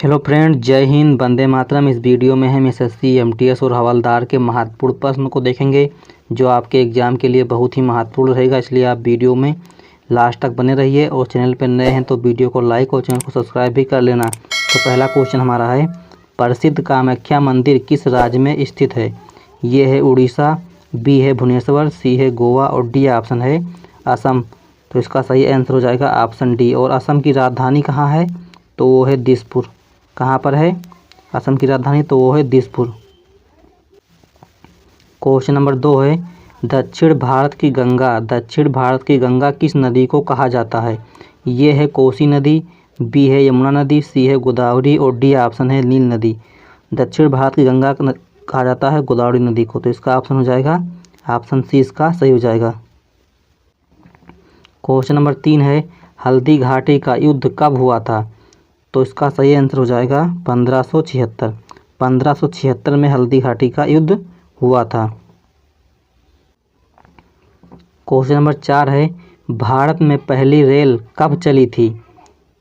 Hello friend, जय हिंद, वंदे मातरम। इस video में हम एसएससी, एमटीएस और हवलदार के महत्वपूर्ण प्रश्न को देखेंगे जो आपके एग्ज़ाम के लिए बहुत ही महत्वपूर्ण रहेगा। इसलिए आप वीडियो में लास्ट तक बने रहिए और चैनल पर नए हैं तो वीडियो को लाइक और चैनल को सब्सक्राइब भी कर लेना। तो पहला क्वेश्चन हमारा है, प्रसिद्ध कामाख्या मंदिर किस राज्य में स्थित है? ये है उड़ीसा, बी है भुवनेश्वर, सी है गोवा और डी ऑप्शन है असम। तो इसका सही आंसर हो जाएगा ऑप्शन डी। और असम की राजधानी कहाँ है? तो वो है दिसपुर। कहाँ पर है असम की राजधानी? तो वो है दिसपुर। क्वेश्चन नंबर 2 है, दक्षिण भारत की गंगा किस नदी को कहा जाता है? ये है कोसी नदी, बी है यमुना नदी, सी है गोदावरी और डी ऑप्शन है नील नदी। दक्षिण भारत की गंगा कहा जाता है गोदावरी नदी को। तो इसका ऑप्शन हो जाएगा ऑप्शन सी, इसका सही हो जाएगा। क्वेश्चन नंबर 3 है, हल्दी घाटी का युद्ध कब हुआ था? तो इसका सही आंसर हो जाएगा 1576। 1576 में हल्दी घाटी का युद्ध हुआ था। क्वेश्चन नंबर 4 है, भारत में पहली रेल कब चली थी?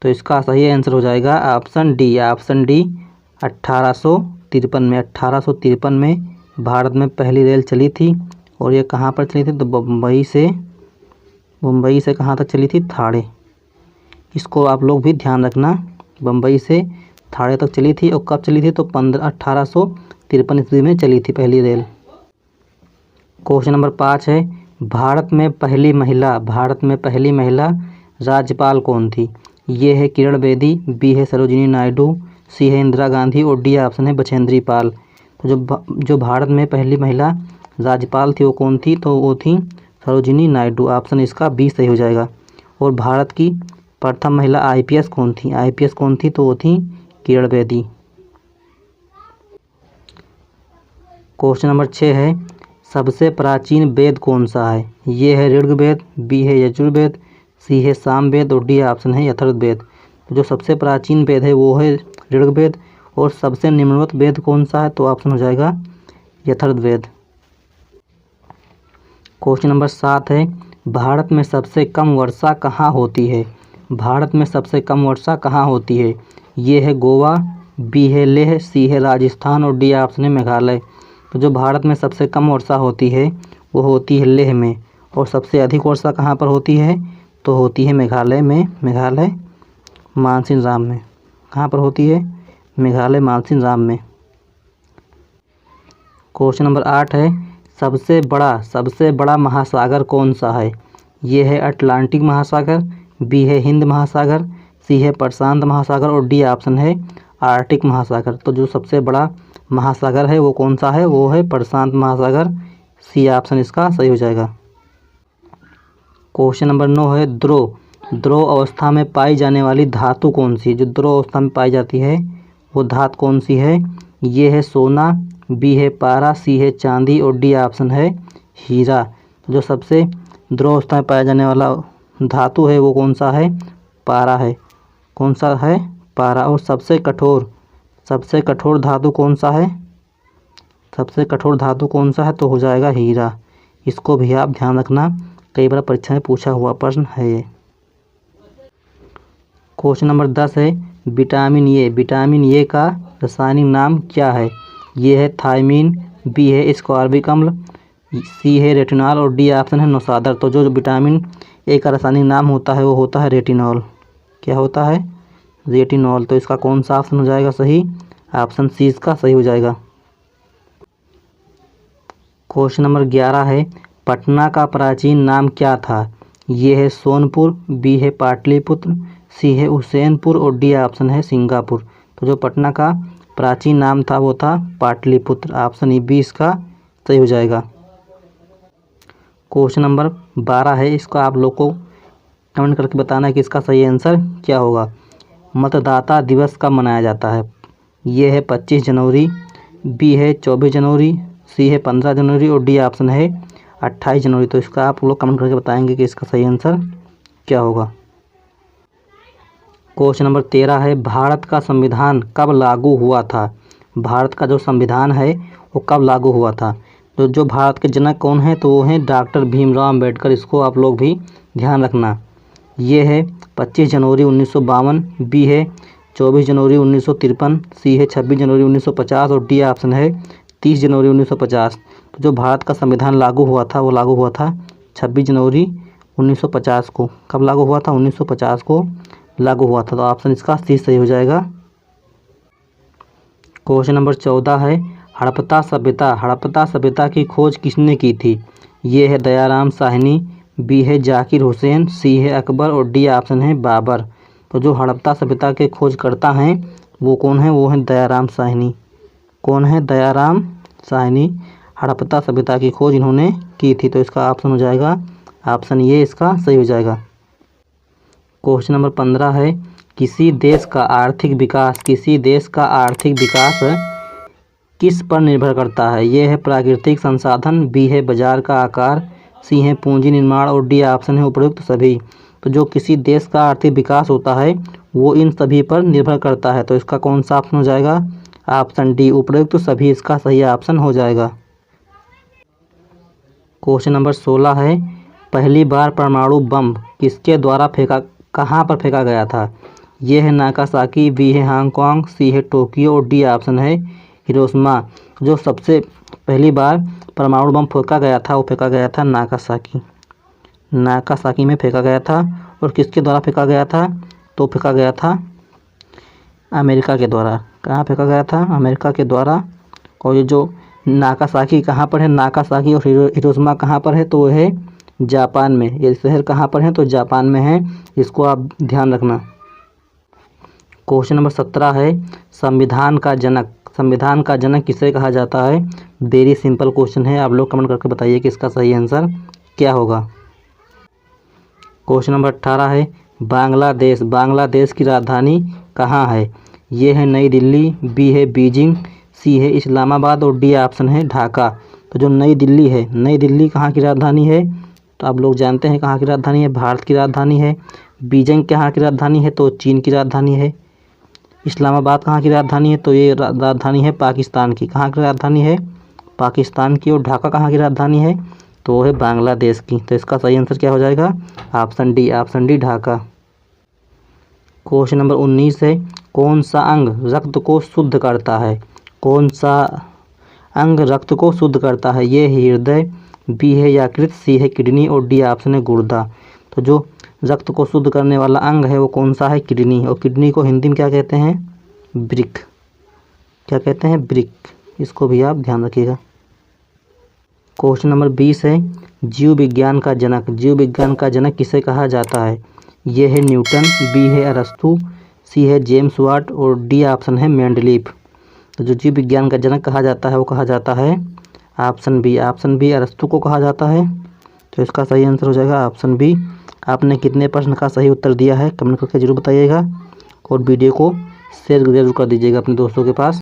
तो इसका सही आंसर हो जाएगा ऑप्शन डी। 1853 में। 1853 में भारत में पहली रेल चली थी। और ये कहाँ पर चली थी? तो मुंबई से कहाँ तक चली थी? थाड़े। इसको आप लोग भी ध्यान रखना, बम्बई से थाड़े तक चली थी। और कब चली थी? तो 1853 ईस्वी में चली थी पहली रेल। क्वेश्चन नंबर 5 है, भारत में पहली महिला राज्यपाल कौन थी? ये है किरण बेदी, बी है सरोजिनी नायडू, सी है इंदिरा गांधी और डी ऑप्शन है बछेंद्री पाल। तो जो भारत में पहली महिला राज्यपाल थी वो कौन थी? तो वो थी सरोजिनी नायडू। ऑप्शन इसका बी सही हो जाएगा। और भारत की प्रथम महिला आईपीएस कौन थी? तो वो थी किरण बेदी। क्वेश्चन नंबर 6 है, सबसे प्राचीन वेद कौन सा है? ये है ऋग्वेद, बी है यजुर्वेद, सी है सामवेद और डी ऑप्शन है अथर्ववेद। तो जो सबसे प्राचीन वेद है वो है ऋग्वेद। और सबसे निम्नवत वेद कौन सा है? तो ऑप्शन हो जाएगा अथर्ववेद। क्वेश्चन नंबर 7 है, भारत में सबसे कम वर्षा कहाँ होती है? ये है गोवा, बी है लेह, सी है राजस्थान और डी ऑप्शन है मेघालय। तो जो भारत में सबसे कम वर्षा होती है वो होती है लेह में। और सबसे अधिक वर्षा कहाँ पर होती है? तो होती है मेघालय में। मेघालय मानसिनराम में। कहाँ पर होती है? मेघालय मानसिनराम में। क्वेश्चन नंबर 8 है, सबसे बड़ा महासागर कौन सा है? ये है अटलांटिक महासागर, बी है हिंद महासागर, सी है प्रशांत महासागर और डी ऑप्शन है आर्कटिक महासागर। तो जो सबसे बड़ा महासागर है वो कौन सा है? वो है प्रशांत महासागर। सी ऑप्शन इसका सही हो जाएगा। क्वेश्चन नंबर 9 है, द्रव अवस्था में पाई जाने वाली धातु कौन सी? जो द्रव अवस्था में पाई जाती है वो धातु कौन सी है? ये है सोना, बी है पारा, सी है चांदी और डी ऑप्शन है हीरा। जो सबसे द्रव अवस्था में पाया जाने वाला धातु है वो कौन सा है? पारा है। कौन सा है? पारा। और सबसे कठोर धातु कौन सा है? तो हो जाएगा हीरा। इसको भी आप ध्यान रखना, कई बार परीक्षा में पूछा हुआ प्रश्न है ये। क्वेश्चन नंबर 10 है, विटामिन ए का रासायनिक नाम क्या है? ये है थायमीन, बी है एस्कॉर्बिक अम्ल, सी है रेटिनॉल और डी ऑप्शन है नौशादर। तो जो विटामिन ए का रासायनिक नाम होता है वो होता है रेटिनॉल। क्या होता है? रेटिनॉल। तो इसका कौन सा ऑप्शन हो जाएगा सही? ऑप्शन सी इसका सही हो जाएगा। क्वेश्चन नंबर 11 है, पटना का प्राचीन नाम क्या था? ये है सोनपुर, बी है पाटलिपुत्र, सी है हुसैनपुर और डी ऑप्शन है सिंगापुर। तो जो पटना का प्राचीन नाम था वो था पाटलिपुत्र। ऑप्शन बी इसका सही हो जाएगा। क्वेश्चन नंबर 12 है, इसका आप लोग को कमेंट करके बताना है कि इसका सही आंसर क्या होगा। मतदाता दिवस कब मनाया जाता है? ये है 25 जनवरी, बी है 24 जनवरी, सी है 15 जनवरी और डी ऑप्शन है 28 जनवरी। तो इसका आप लोग कमेंट करके बताएंगे कि इसका सही आंसर क्या होगा। क्वेश्चन नंबर 13 है, भारत का संविधान कब लागू हुआ था? भारत का जो संविधान है वो कब लागू हुआ था? तो जो भारत के जनक कौन है? तो वो हैं डॉक्टर भीमराव अम्बेडकर। इसको आप लोग भी ध्यान रखना। ये है 25 जनवरी 1952, बी है 24 जनवरी 1953, सी है 26 जनवरी 1950 और डी ऑप्शन है 30 जनवरी 1950। तो जो भारत का संविधान लागू हुआ था वो लागू हुआ था 26 जनवरी 1950 को। कब लागू हुआ था? 1950 को लागू हुआ था। तो ऑप्शन इसका सी सही हो जाएगा। क्वेश्चन नंबर 14 है, हड़प्पा सभ्यता की खोज किसने की थी? ये है दयाराम साहनी, बी है जाकिर हुसैन, सी है अकबर और डी ऑप्शन है बाबर। तो जो हड़प्पा सभ्यता के खोज करता हैं वो कौन है? वो है दयाराम साहनी। कौन है? दयाराम साहनी। हड़प्पा सभ्यता की खोज इन्होंने की थी। तो इसका ऑप्शन हो जाएगा ऑप्शन ये इसका सही हो जाएगा। क्वेश्चन नंबर 15 है, किसी देश का आर्थिक विकास किस पर निर्भर करता है? ये है प्राकृतिक संसाधन, बी है बाजार का आकार, सी है पूंजी निर्माण और डी ऑप्शन है उपरोक्त सभी। तो जो किसी देश का आर्थिक विकास होता है वो इन सभी पर निर्भर करता है। तो इसका कौन सा ऑप्शन हो जाएगा? ऑप्शन डी उपरोक्त सभी इसका सही ऑप्शन हो जाएगा। क्वेश्चन नंबर 16 है, पहली बार परमाणु बम कहाँ पर फेंका गया था? ये है नागासाकी, बी है हांगकांग, सी है टोक्यो और डी ऑप्शन है हिरोशिमा। जो सबसे पहली बार परमाणु बम फेंका गया था वो फेंका गया था नागासाकी में फेंका गया था। और किसके द्वारा फेंका गया था? तो फेंका गया था अमेरिका के द्वारा। कहाँ फेंका गया था? अमेरिका के द्वारा। और ये जो नागासाकी कहाँ पर है? नागासाकी और हिरोशिमा कहाँ पर है? तो वो है जापान में। ये शहर कहाँ पर है? तो जापान में है। इसको आप ध्यान रखना। क्वेश्चन नंबर 17 है, संविधान का जनक किसे कहा जाता है? वेरी सिंपल क्वेश्चन है, आप लोग कमेंट करके बताइए कि इसका सही आंसर क्या होगा। क्वेश्चन नंबर 18 है, बांग्लादेश की राजधानी कहाँ है? ये है नई दिल्ली, बी है बीजिंग, सी है इस्लामाबाद और डी ऑप्शन है ढाका। तो जो नई दिल्ली कहाँ की राजधानी है? तो आप लोग जानते हैं कहाँ की राजधानी है? भारत की राजधानी है। बीजिंग कहाँ की राजधानी है? तो चीन की राजधानी है। इस्लामाबाद कहाँ की राजधानी है? तो ये राजधानी है पाकिस्तान की। कहाँ की राजधानी है? पाकिस्तान की। और ढाका कहाँ की राजधानी है? तो वो है बांग्लादेश की। तो इसका सही आंसर क्या हो जाएगा? Option D Dhaka. Question number 19 है, कौन सा अंग रक्त को शुद्ध करता है? ये है हृदय, बी है यकृत, सी है किडनी और डी ऑप्शन है गुर्दा। तो जो रक्त को शुद्ध करने वाला अंग है वो कौन सा है? किडनी। और किडनी को हिंदी में क्या कहते हैं? ब्रिक। क्या कहते हैं? ब्रिक। इसको भी आप ध्यान रखिएगा। क्वेश्चन नंबर 20 है, जीव विज्ञान का जनक किसे कहा जाता है? ये है न्यूटन, बी है अरस्तु, सी है जेम्स वाट और डी ऑप्शन है मेंडलीफ। तो जो जीव विज्ञान का जनक कहा जाता है वो कहा जाता है ऑप्शन बी अरस्तु को कहा जाता है। तो इसका सही आंसर हो जाएगा ऑप्शन बी। आपने कितने प्रश्न का सही उत्तर दिया है कमेंट करके जरूर बताइएगा और वीडियो को शेयर जरूर कर दीजिएगा अपने दोस्तों के पास।